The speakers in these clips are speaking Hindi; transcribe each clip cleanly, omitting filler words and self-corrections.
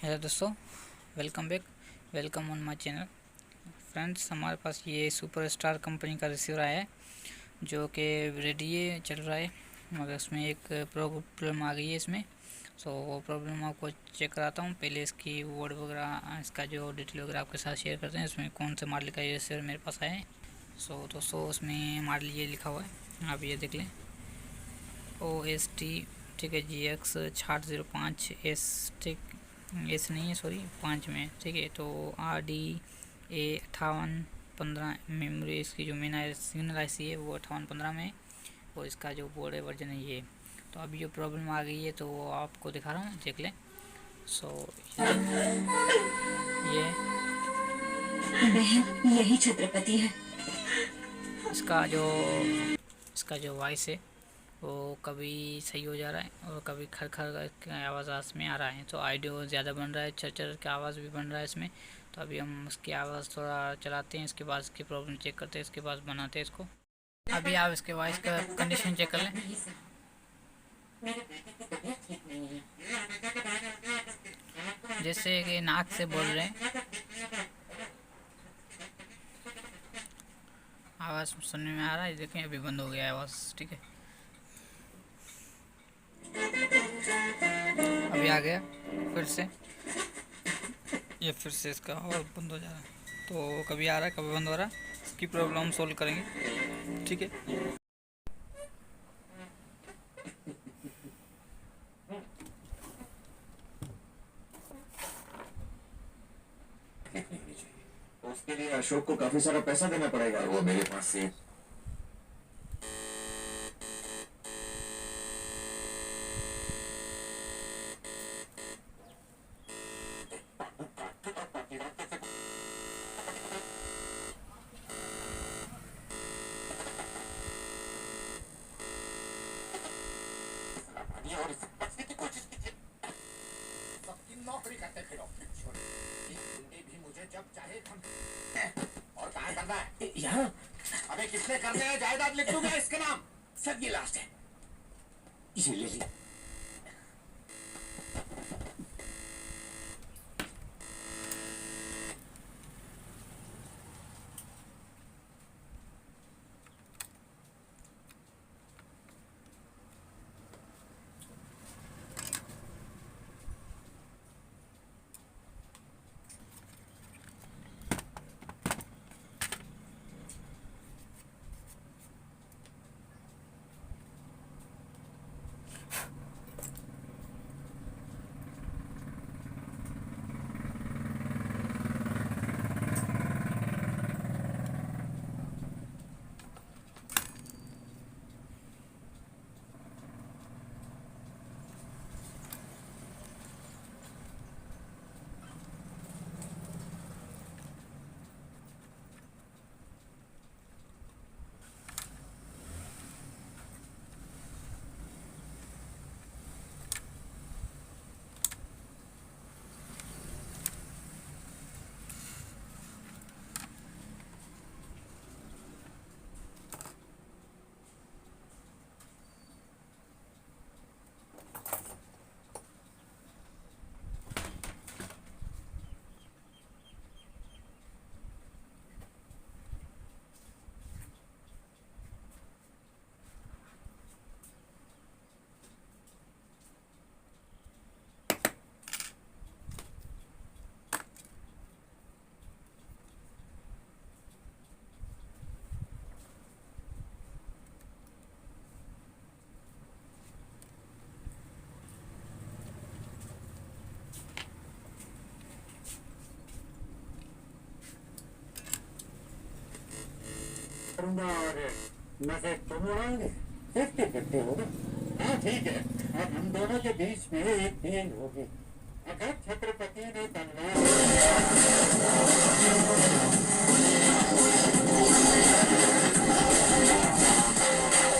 हेलो दोस्तों, welcome back. Welcome on my channel. Friends, हमारे पास ये सुपर स्टार कंपनी का रिसीवर आया है जो कि रेडी चल रहा है, मगर उसमें एक प्रॉब्लम आ गई है इसमें। वो प्रॉब्लम आपको चेक कराता हूँ। पहले इसकी वर्ड वगैरह, इसका जो डिटेल वगैरह आपके साथ शेयर करते हैं। इसमें कौन से मॉडल का ये रिसीवर मेरे पास आया है। दोस्तों, उसमें मॉडल ये लिखा हुआ है, आप ये देख लें। OST, ठीक है, GX6805S, ठीक, एस नहीं है, सॉरी, 5 में, ठीक है। तो RDA5815 मेमोरी, इसकी जो मेन सिग्नल IC है वो 5815 में है, और इसका जो बोर्ड है वर्जन है ये। तो अभी जो प्रॉब्लम आ गई है तो वो आपको दिखा रहा हूँ, देख लें। ये बहन, यही छत्रपति है। इसका जो वॉइस है वो कभी सही हो जा रहा है और कभी खर खर का आवाज़ इसमें आ रहा है। तो ऑडियो ज़्यादा बन रहा है, चर का आवाज़ भी बन रहा है इसमें। तो अभी हम उसकी आवाज़ थोड़ा चलाते हैं, इसके बाद इसकी प्रॉब्लम चेक करते हैं, इसके बाद बनाते हैं इसको। अभी आप इसके वॉइस का कंडीशन चेक कर लें। जैसे कि नाक से बोल रहे हैं, आवाज़ सुनने में आ रहा है। देखें, अभी बंद हो गया है आवाज़, ठीक है। अभी आ गया फिर से, ये फिर से इसका आवाज़ बंद हो जा रहा है। तो कभी आ रहा है, कभी बंद हो रहा है। इसकी प्रॉब्लम हम सोल्व करेंगे, ठीक है। उसके लिए अशोक को काफी सारा पैसा देना पड़ेगा। वो मेरे पास से नौकरी करते फिरो। भी मुझे जब चाहे और कहाँ करना है? यहाँ। अबे कितने करने हैं? जायदाद लिख दूंगा इसके नाम। सब ये लास्ट है, ये ले ली। और मजे तुम उड़ाएंगे। 50-50 होगा। हाँ ठीक है, अब हम दोनों के बीच में एक डील होगी। अगर छत्रपति ने तलवार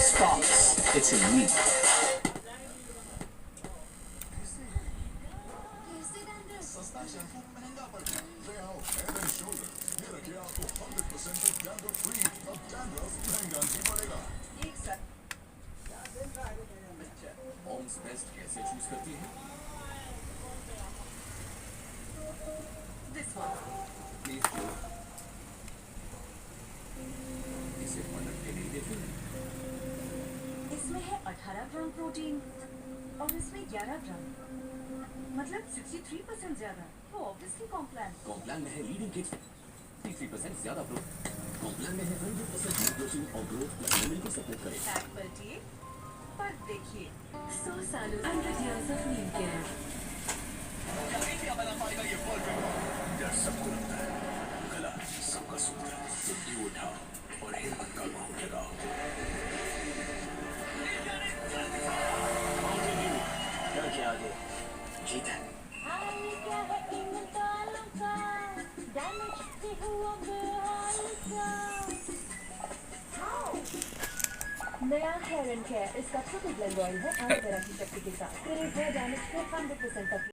Sparks, it's in me. Best कैसे चूज करती है? ग्राम प्रोटीन और इसमें 11 ग्राम, मतलब 63% ज्यादा। तो ऑब्वियसली कॉम्प्लान। कॉम्प्लान में है लीडिंग किड्स 33% ज्यादा ग्रोथ। कॉम्प्लान में है 100% मीट प्रोटीन और ग्रोथ प्लस मेमोरी को सपोर्ट करे। फैट बढ़िए पर देखिए 100 सालों 100 years of meal care। डर सबको लगता है, गला सबका सूत्र। चुटकी उठाओ और हिम्मत का माहौल लगाओ। क्या आगे जीत है। क्या है इन तालों का, डैमेज भी हुआ बेहाल का। नया हेयर एंड केयर, इसका ट्रिपल ब्लेंड ऑयल है एलोवेरा की शक्ति के साथ। क्रिएट हेयर डैमेज को 100% तक